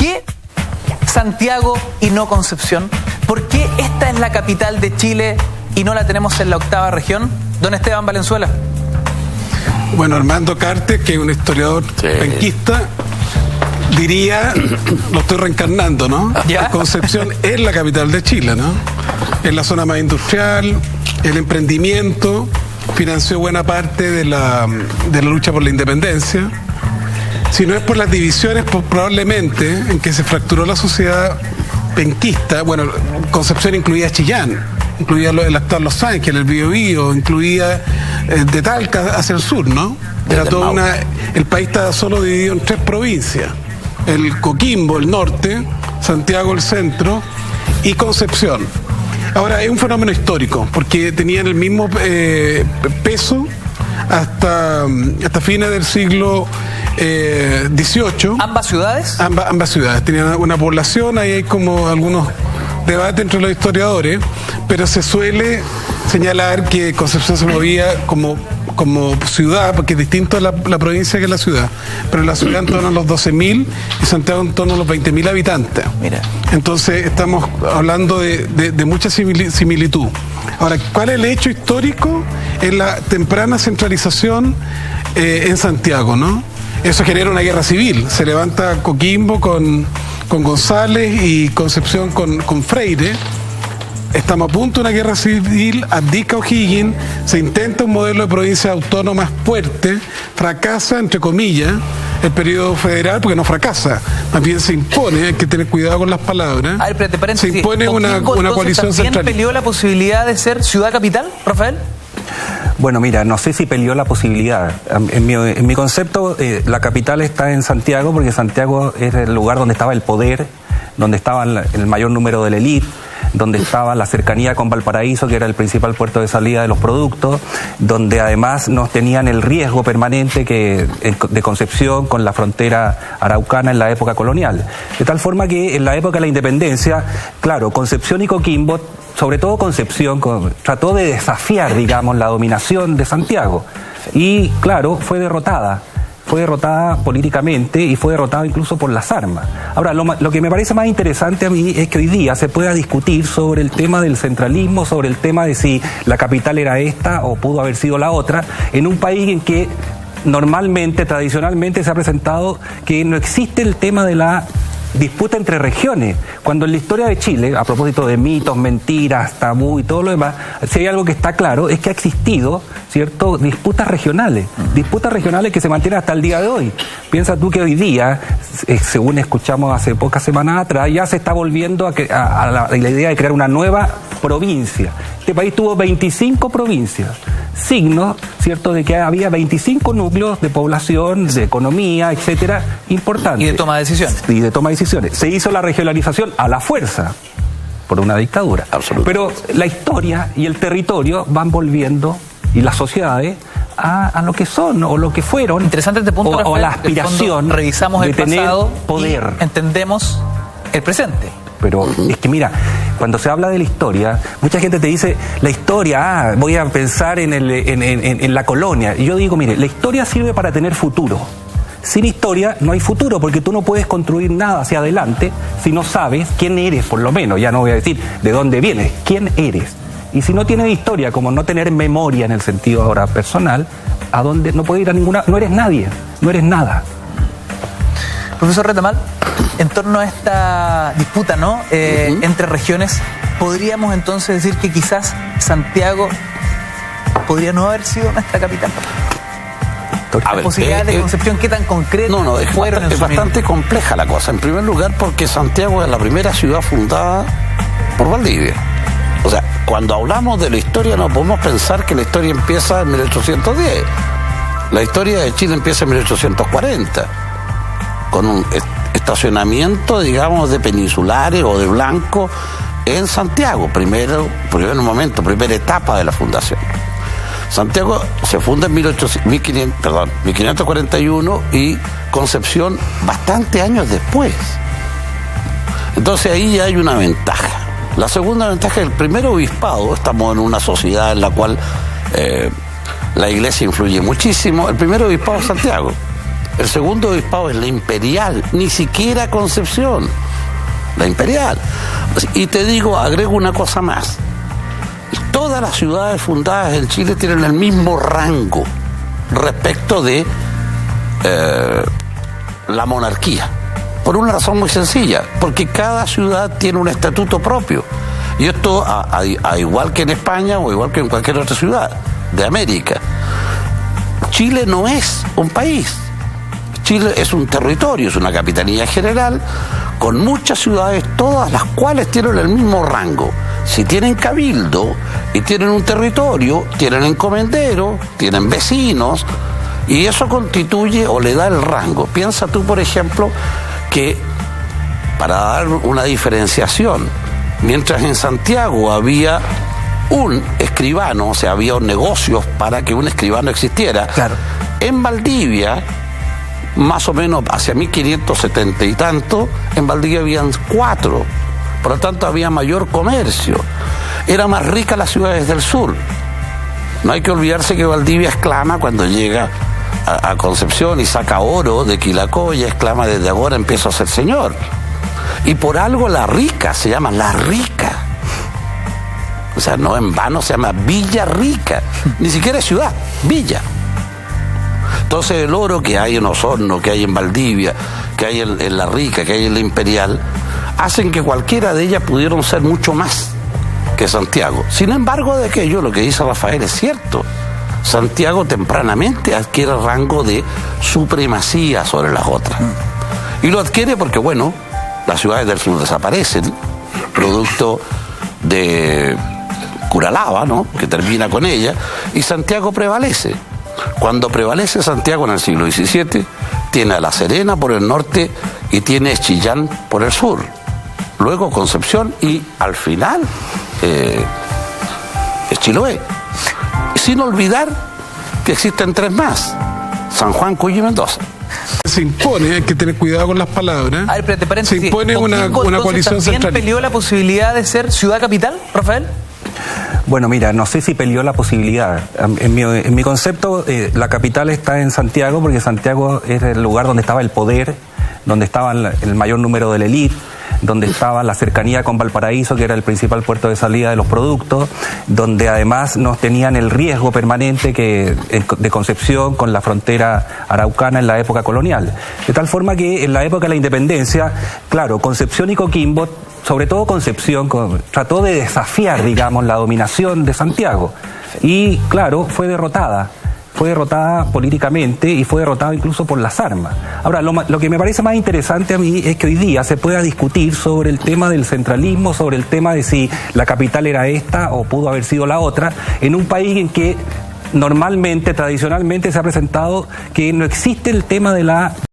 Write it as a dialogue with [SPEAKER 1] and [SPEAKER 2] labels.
[SPEAKER 1] qué Santiago y no Concepción? ¿Por qué esta es la capital de Chile y no la tenemos en la 8ª región? Don Esteban Valenzuela.
[SPEAKER 2] Bueno, Armando Cartes, que es un historiador penquista, diría, lo estoy reencarnando, ¿no?
[SPEAKER 1] ¿Ya?
[SPEAKER 2] Concepción es la capital de Chile, ¿no? Es la zona más industrial, el emprendimiento, financió buena parte de la lucha por la independencia. Si no es por las divisiones, pues probablemente en que se fracturó la sociedad penquista, bueno, Concepción incluía Chillán, incluía el actual Los Ángeles, el Biobío, incluía de Talca hacia el sur, ¿no? Era toda el país estaba solo dividido en 3 provincias: el Coquimbo, el norte, Santiago, el centro, y Concepción. Ahora, es un fenómeno histórico, porque tenían el mismo peso hasta fines del siglo XVIII.
[SPEAKER 1] ¿Ambas ciudades?
[SPEAKER 2] Ambas ciudades. Tenían una población, ahí hay como algunos debates entre los historiadores, pero se suele señalar que Concepción se movía como ciudad, porque es distinto a la provincia que la ciudad, pero la ciudad en torno a los 12.000 y Santiago en torno a los 20.000 habitantes.
[SPEAKER 1] Mira.
[SPEAKER 2] Entonces estamos hablando de mucha similitud. Ahora, ¿cuál es el hecho histórico? Es la temprana centralización en Santiago, ¿no? Eso genera una guerra civil. Se levanta Coquimbo con González y Concepción con Freire. Estamos a punto de una guerra civil, abdica O'Higgins, se intenta un modelo de provincia autónoma fuerte, fracasa, entre comillas, el periodo federal, porque no fracasa, más bien se impone, hay que tener cuidado con las palabras.
[SPEAKER 1] A ver, espérate, paréntesis.
[SPEAKER 2] Se impone una coalición central.
[SPEAKER 1] ¿También peleó la posibilidad de ser ciudad capital, Rafael?
[SPEAKER 3] Bueno, mira, no sé si peleó la posibilidad. En mi concepto, la capital está en Santiago, porque Santiago es el lugar donde estaba el poder, donde estaba el mayor número de la élite, donde estaba la cercanía con Valparaíso, que era el principal puerto de salida de los productos, donde además nos tenían el riesgo permanente de Concepción con la frontera araucana en la época colonial. De tal forma que en la época de la independencia, claro, Concepción y Coquimbo, sobre todo Concepción, trató de desafiar, digamos, la dominación de Santiago. Y claro, fue derrotada políticamente y fue derrotada incluso por las armas. Ahora, lo que me parece más interesante a mí es que hoy día se pueda discutir sobre el tema del centralismo, sobre el tema de si la capital era esta o pudo haber sido la otra, en un país en que normalmente, tradicionalmente se ha presentado que no existe el tema de la disputa entre regiones, cuando en la historia de Chile, a propósito de mitos, mentiras, tabú y todo lo demás, si hay algo que está claro es que ha existido, ¿cierto?, disputas regionales que se mantienen hasta el día de hoy. Piensa tú que hoy día, según escuchamos hace pocas semanas atrás, ya se está volviendo a la idea de crear una nueva provincia. Este país tuvo 25 provincias, signos, ¿cierto?, de que había 25 núcleos de población, de economía, etcétera, importantes.
[SPEAKER 1] Y de toma de decisiones.
[SPEAKER 3] Se hizo la regionalización a la fuerza por una dictadura. Pero la historia y el territorio van volviendo, y las sociedades, a lo que son o lo que fueron.
[SPEAKER 1] Interesante este punto,
[SPEAKER 3] o la aspiración
[SPEAKER 1] revisamos el pasado,
[SPEAKER 3] poder.
[SPEAKER 1] Y entendemos el presente.
[SPEAKER 3] Pero es que mira, cuando se habla de la historia, mucha gente te dice, la historia, voy a pensar en la colonia. Y yo digo, mire, la historia sirve para tener futuro. Sin historia no hay futuro, porque tú no puedes construir nada hacia adelante si no sabes quién eres, por lo menos. Ya no voy a decir de dónde vienes, quién eres. Y si no tienes historia, como no tener memoria en el sentido ahora personal, ¿a dónde? No puedes ir a ninguna, no eres nadie, no eres nada.
[SPEAKER 1] Profesor Retamal, en torno a esta disputa, ¿no?, entre regiones, ¿podríamos entonces decir que quizás Santiago podría no haber sido nuestra capital? La posibilidad de Concepción, ¿qué tan concreta fueron?
[SPEAKER 4] Es bastante compleja la cosa. En primer lugar, porque Santiago es la primera ciudad fundada por Valdivia. O sea, cuando hablamos de la historia no podemos pensar que la historia empieza en 1810. La historia de Chile empieza en 1840, con un estacionamiento, digamos, de peninsulares o de blancos en Santiago, primera etapa de la fundación. Santiago se funda en 1541 y Concepción bastante años después. Entonces ahí ya hay una ventaja. La segunda ventaja es el primer obispado. Estamos en una sociedad en la cual la iglesia influye muchísimo. El primer obispado es Santiago. El segundo obispado es la Imperial, ni siquiera Concepción, la Imperial. Y te digo, agrego una cosa más. Todas las ciudades fundadas en Chile tienen el mismo rango respecto de la monarquía. Por una razón muy sencilla, porque cada ciudad tiene un estatuto propio. Y esto, a igual que en España o igual que en cualquier otra ciudad de América, Chile no es un país. Chile es un territorio, es una capitanía general, con muchas ciudades, todas las cuales tienen el mismo rango. Si tienen cabildo y tienen un territorio, tienen encomendero, tienen vecinos, y eso constituye o le da el rango. Piensa tú, por ejemplo, que para dar una diferenciación, mientras en Santiago había un escribano, o sea, había negocios para que un escribano existiera,
[SPEAKER 1] claro,
[SPEAKER 4] en Valdivia, más o menos hacia 1570 y tanto, en Valdivia habían 4, por lo tanto había mayor comercio, era más rica las ciudades del sur. No hay que olvidarse que Valdivia exclama cuando llega a Concepción y saca oro de Quilacoya, exclama: desde ahora empiezo a ser señor. Y por algo La Rica se llama La Rica. O sea, no en vano se llama Villa Rica. Ni siquiera es ciudad, villa. Entonces el oro que hay en Osorno, que hay en Valdivia, que hay en La Rica, que hay en la Imperial, hacen que cualquiera de ellas pudieron ser mucho más que Santiago. Sin embargo, de aquello, lo que dice Rafael es cierto. Santiago tempranamente adquiere rango de supremacía sobre las otras. Y lo adquiere porque, bueno, las ciudades del sur desaparecen, producto de Curalaba, ¿no?, que termina con ella, y Santiago prevalece. Cuando prevalece Santiago en el siglo XVII, tiene a La Serena por el norte y tiene Chillán por el sur. Luego Concepción y al final es Chiloé. Sin olvidar que existen 3 más: San Juan, Cuyo y Mendoza.
[SPEAKER 2] Se impone, hay que tener cuidado con las palabras.
[SPEAKER 1] A ver, pero te parece
[SPEAKER 2] se impone una coalición
[SPEAKER 1] central. ¿También peleó la posibilidad de ser ciudad capital, Rafael?
[SPEAKER 3] Bueno, mira, no sé si peleó la posibilidad. En mi concepto, la capital está en Santiago porque Santiago es el lugar donde estaba el poder, donde estaba el mayor número de la élite, donde estaba la cercanía con Valparaíso, que era el principal puerto de salida de los productos, donde además nos tenían el riesgo permanente de Concepción con la frontera araucana en la época colonial. De tal forma que en la época de la independencia, claro, Concepción y Coquimbo, sobre todo Concepción, trató de desafiar, digamos, la dominación de Santiago. Y claro, fue derrotada políticamente y fue derrotada incluso por las armas. Ahora, lo que me parece más interesante a mí es que hoy día se pueda discutir sobre el tema del centralismo, sobre el tema de si la capital era esta o pudo haber sido la otra, en un país en que normalmente, tradicionalmente se ha presentado que no existe el tema de la